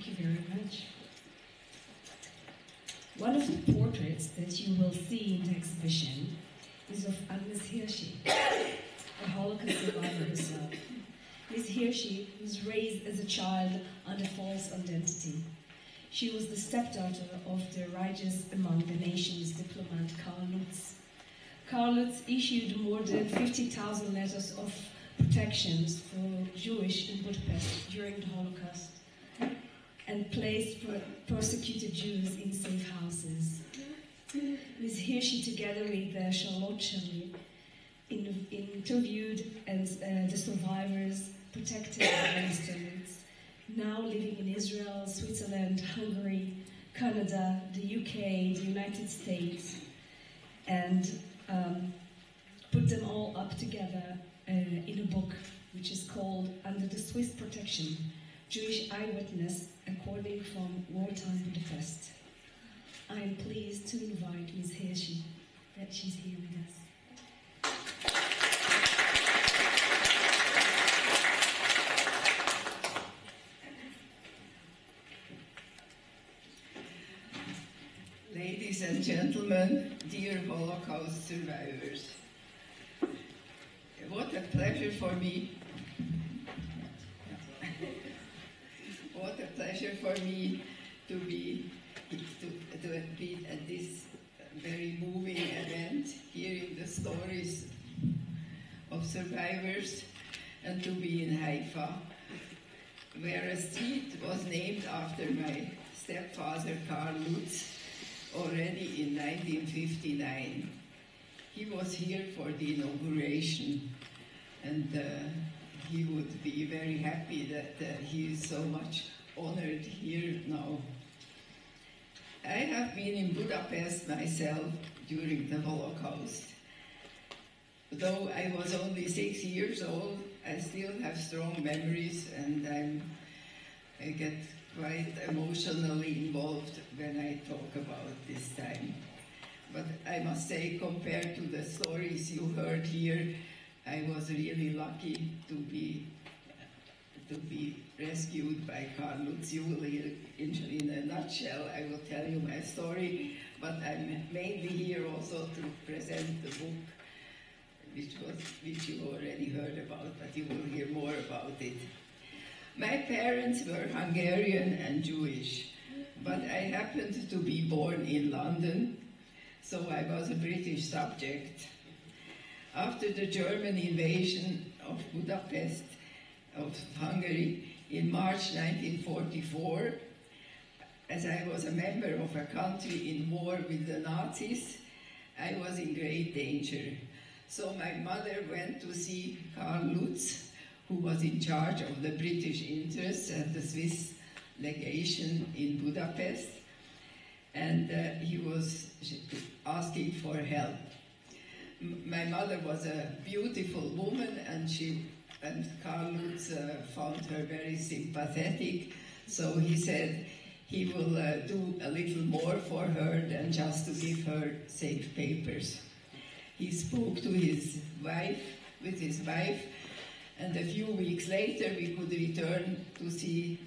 Thank you very much. One of the portraits that you will see in the exhibition is of Agnes Hirschi, a Holocaust survivor herself. Ms. Hirschi was raised as a child under false identity. She was the stepdaughter of the richest among the nation's diplomat, Carl Lutz. Carl Lutz issued more than 50,000 letters of protections for Jewish in Budapest during the Holocaust and placed persecuted Jews in safe houses. Ms. Hirschi, together with Charlotte Shelley, interviewed the survivors, protected against them, now living in Israel, Switzerland, Hungary, Canada, the UK, the United States, and put them all up together in a book which is called Under the Swiss Protection, Jewish Eyewitness According from Wartime Budapest. I am pleased to invite Ms. Hirschi, that she's here with us. Ladies and gentlemen, dear Holocaust survivors, what a pleasure for me. What a pleasure for me to be at this very moving event, hearing the stories of survivors, and to be in Haifa, where a street was named after my stepfather, Carl Lutz, already in 1959. He was here for the inauguration, and he would be very happy that he is so much honored here now. I have been in Budapest myself during the Holocaust. Though I was only 6 years old, I still have strong memories, and I get quite emotionally involved when I talk about this time. But I must say, compared to the stories you heard here, I was really lucky to be rescued by Carl Lutz. You will hear in a nutshell, I will tell you my story, but I'm mainly here also to present the book, which you already heard about, but you will hear more about it. My parents were Hungarian and Jewish, but I happened to be born in London, so I was a British subject. After the German invasion of Budapest, of Hungary, in March 1944, as I was a member of a country in war with the Nazis, I was in great danger. So my mother went to see Carl Lutz, who was in charge of the British interests at the Swiss legation in Budapest, and he was asking for help. My mother was a beautiful woman, and Carl Lutz found her very sympathetic, so he said he will do a little more for her than just to give her safe papers. He spoke to his wife, and a few weeks later we could return to see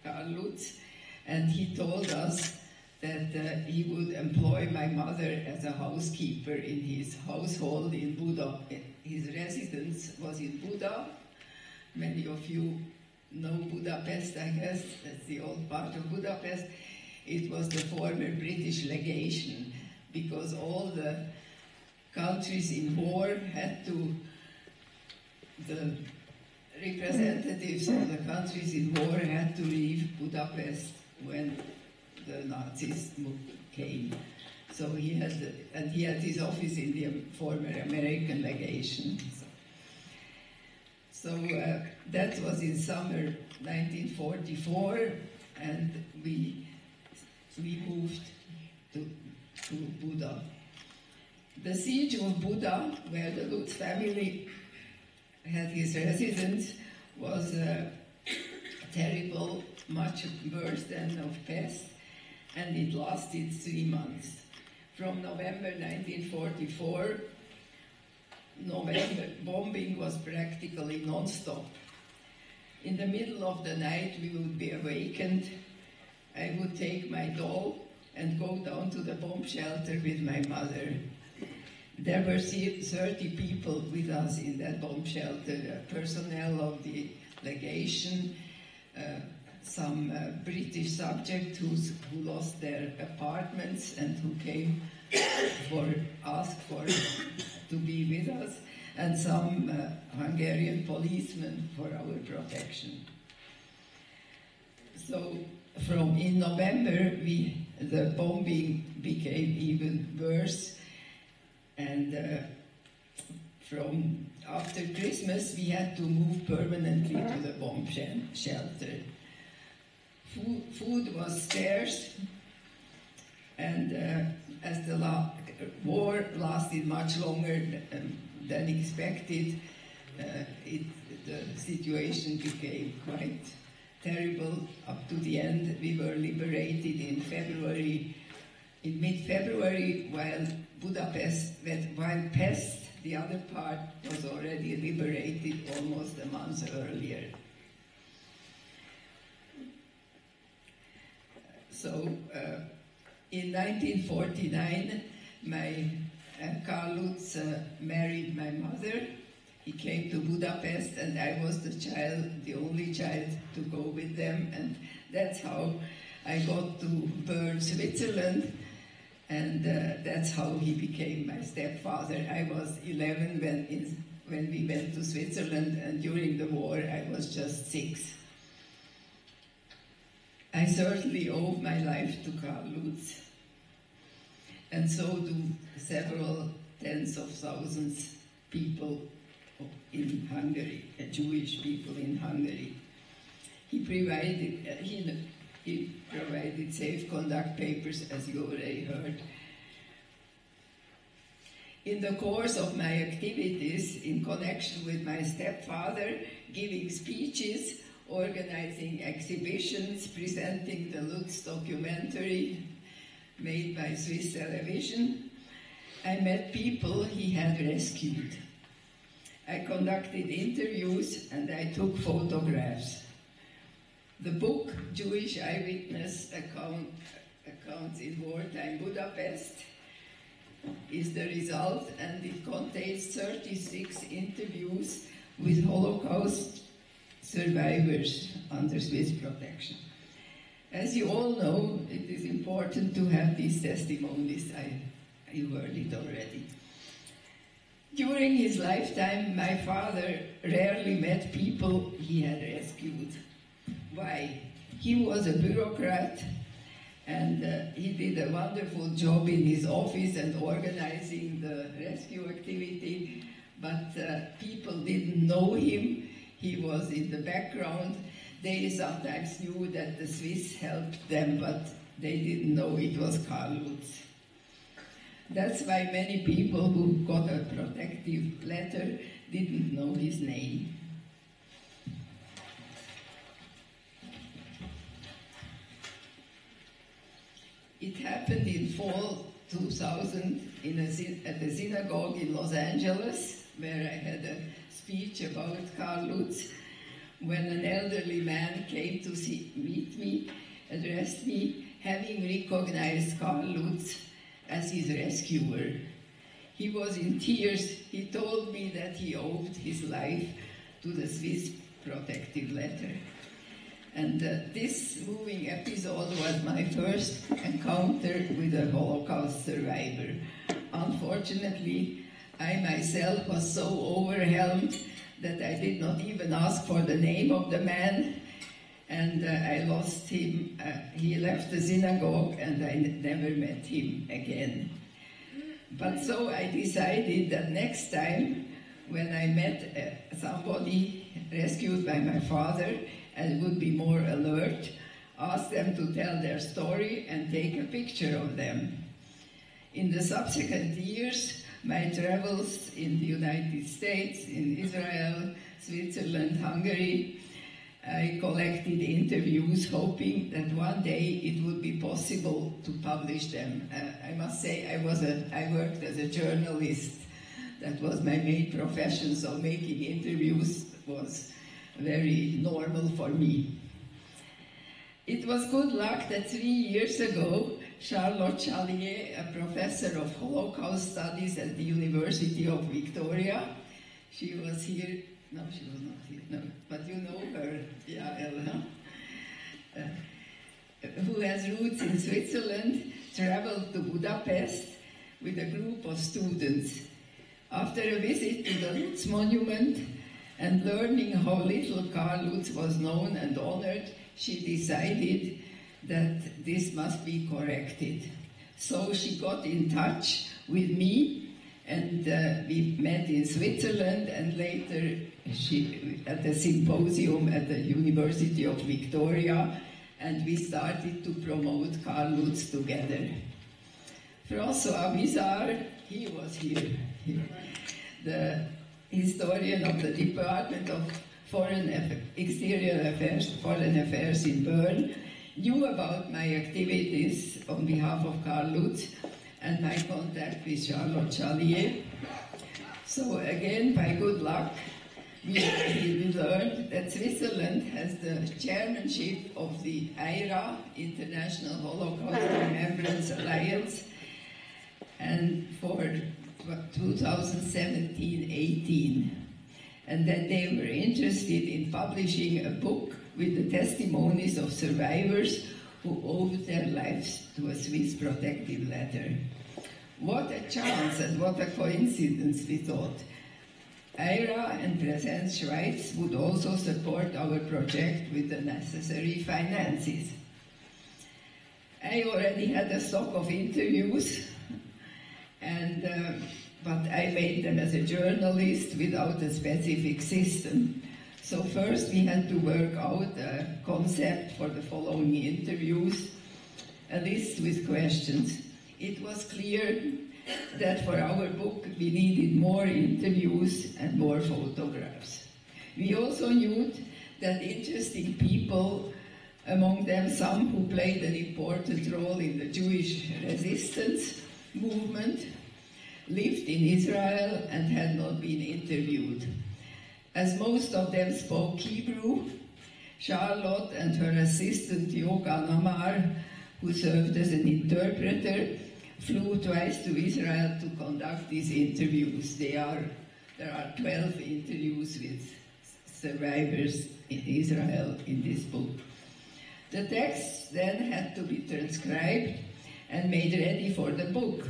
Carl Lutz, and he told us that he would employ my mother as a housekeeper in his household in Buda. His residence was in Buda. Many of you know Budapest, I guess. That's the old part of Budapest. It was the former British legation, because all the countries in war had to, the representatives of the countries in war had to leave Budapest when the Nazis came. So he had his office in the former American legation. So that was in summer 1944, and we moved to Buda. The siege of Buda, where the Lutz family had his residence, was terrible, much worse than of pest, and it lasted 3 months. From November 1944, bombing was practically non-stop. In the middle of the night, we would be awakened. I would take my doll and go down to the bomb shelter with my mother. There were 30 people with us in that bomb shelter, personnel of the legation, some British subjects who lost their apartments and who came asked to be with us, and some Hungarian policemen for our protection. So in November, the bombing became even worse, and from after Christmas we had to move permanently to the bomb shelter. Food was scarce, and as the war lasted much longer than expected, the situation became quite terrible. Up to the end, we were liberated in mid-February, while Pest, the other part, was already liberated almost a month earlier. So in 1949, Carl Lutz married my mother. He came to Budapest, and I was the only child to go with them, and that's how I got to Bern, Switzerland, and that's how he became my stepfather. I was 11 when we went to Switzerland, and during the war I was just 6. I certainly owe my life to Carl Lutz, and so do several tens of thousands people in Hungary, Jewish people in Hungary. He provided safe conduct papers, as you already heard. In the course of my activities in connection with my stepfather, giving speeches, organizing exhibitions, presenting the Lutz documentary made by Swiss television, I met people he had rescued. I conducted interviews and I took photographs. The book, Jewish Eyewitness Accounts in Wartime Budapest, is the result, and it contains 36 interviews with Holocaust survivors under Swiss protection. As you all know, it is important to have these testimonies. You heard it already. During his lifetime, my father rarely met people he had rescued. Why? He was a bureaucrat, and he did a wonderful job in his office and organizing the rescue activity, but people didn't know him. He was in the background. They sometimes knew that the Swiss helped them, but they didn't know it was Carl Lutz. That's why many people who got a protective letter didn't know his name. It happened in fall 2000 at the synagogue in Los Angeles, where I had a speech about Carl Lutz, when an elderly man came to meet me, addressed me, having recognized Carl Lutz as his rescuer. He was in tears. He told me that he owed his life to the Swiss protective letter. And this moving episode was my first encounter with a Holocaust survivor. Unfortunately, I myself was so overwhelmed that I did not even ask for the name of the man, and I lost him. He left the synagogue, and I never met him again. But so I decided that next time, when I met somebody rescued by my father, I would be more alert, ask them to tell their story and take a picture of them. In the subsequent years, my travels in the United States, in Israel, Switzerland, Hungary, I collected interviews, hoping that one day it would be possible to publish them. I must say I worked as a journalist. That was my main profession, so making interviews was very normal for me. It was good luck that 3 years ago, Charlotte Chalier, a professor of Holocaust studies at the University of Victoria, she was here, no, she was not here, no, but you know her, yeah, Ella, who has roots in Switzerland, traveled to Budapest with a group of students. After a visit to the Lutz monument and learning how little Carl Lutz was known and honored, she decided that this must be corrected. So she got in touch with me, and we met in Switzerland, and later at a symposium at the University of Victoria, and we started to promote Carl Lutz together. François Bizarre, he was here, the historian of the Department of Foreign Affairs in Bern, knew about my activities on behalf of Carl Lutz and my contact with Charlotte Chalier. So again, by good luck, we learned that Switzerland has the chairmanship of the IRA, International Holocaust Remembrance Alliance, and for 2017-18, and that they were interested in publishing a book with the testimonies of survivors who owed their lives to a Swiss protective letter. What a chance and what a coincidence, we thought. IRA and Präsenz Schweiz would also support our project with the necessary finances. I already had a stock of interviews, but I made them as a journalist without a specific system. So first we had to work out a concept for the following interviews, a list with questions. It was clear that for our book we needed more interviews and more photographs. We also knew that interesting people, among them some who played an important role in the Jewish resistance movement, lived in Israel and had not been interviewed. As most of them spoke Hebrew, Charlotte and her assistant Yoga Namar, who served as an interpreter, flew twice to Israel to conduct these interviews. There are 12 interviews with survivors in Israel in this book. The texts then had to be transcribed and made ready for the book.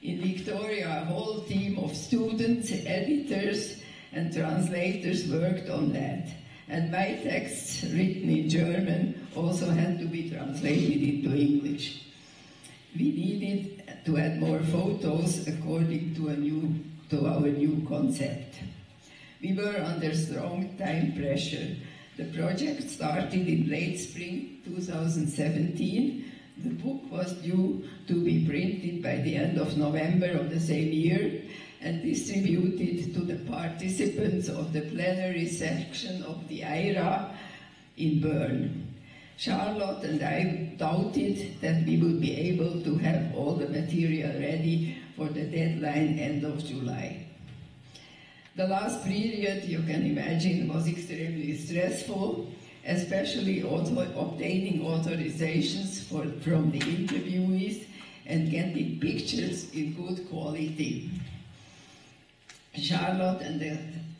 In Victoria, a whole team of students, editors, and translators worked on that. And my texts, written in German, also had to be translated into English. We needed to add more photos according to our new concept. We were under strong time pressure. The project started in late spring 2017. The book was due to be printed by the end of November of the same year and distributed to the participants of the plenary section of the IRA in Bern. Charlotte and I doubted that we would be able to have all the material ready for the deadline end of July. The last period, you can imagine, was extremely stressful, especially obtaining authorizations from the interviewees and getting pictures in good quality. Charlotte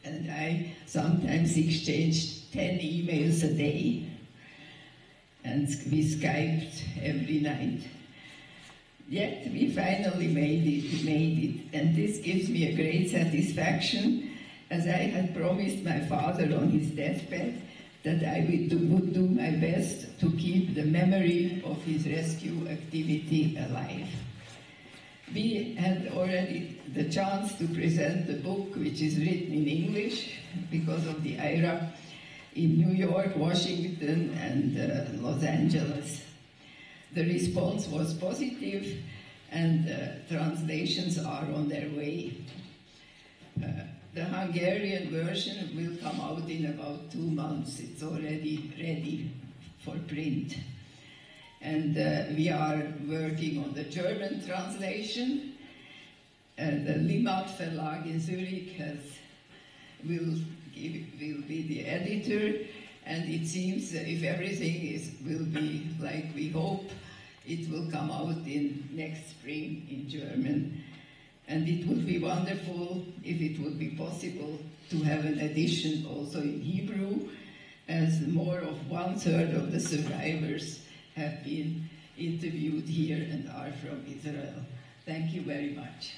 and I sometimes exchanged 10 emails a day, and we Skyped every night. Yet we finally made it, and this gives me a great satisfaction, as I had promised my father on his deathbed that I would do my best to keep the memory of his rescue activity alive. We had already the chance to present the book, which is written in English because of the IRA, in New York, Washington, and Los Angeles. The response was positive, and translations are on their way. The Hungarian version will come out in about 2 months. It's already ready for print. And we are working on the German translation. The Limmat Verlag in Zurich will will be the editor, and it seems that if everything will be like we hope, it will come out in next spring in German. And it would be wonderful if it would be possible to have an edition also in Hebrew, as more of 1/3 of the survivors have been interviewed here and are from Israel. Thank you very much.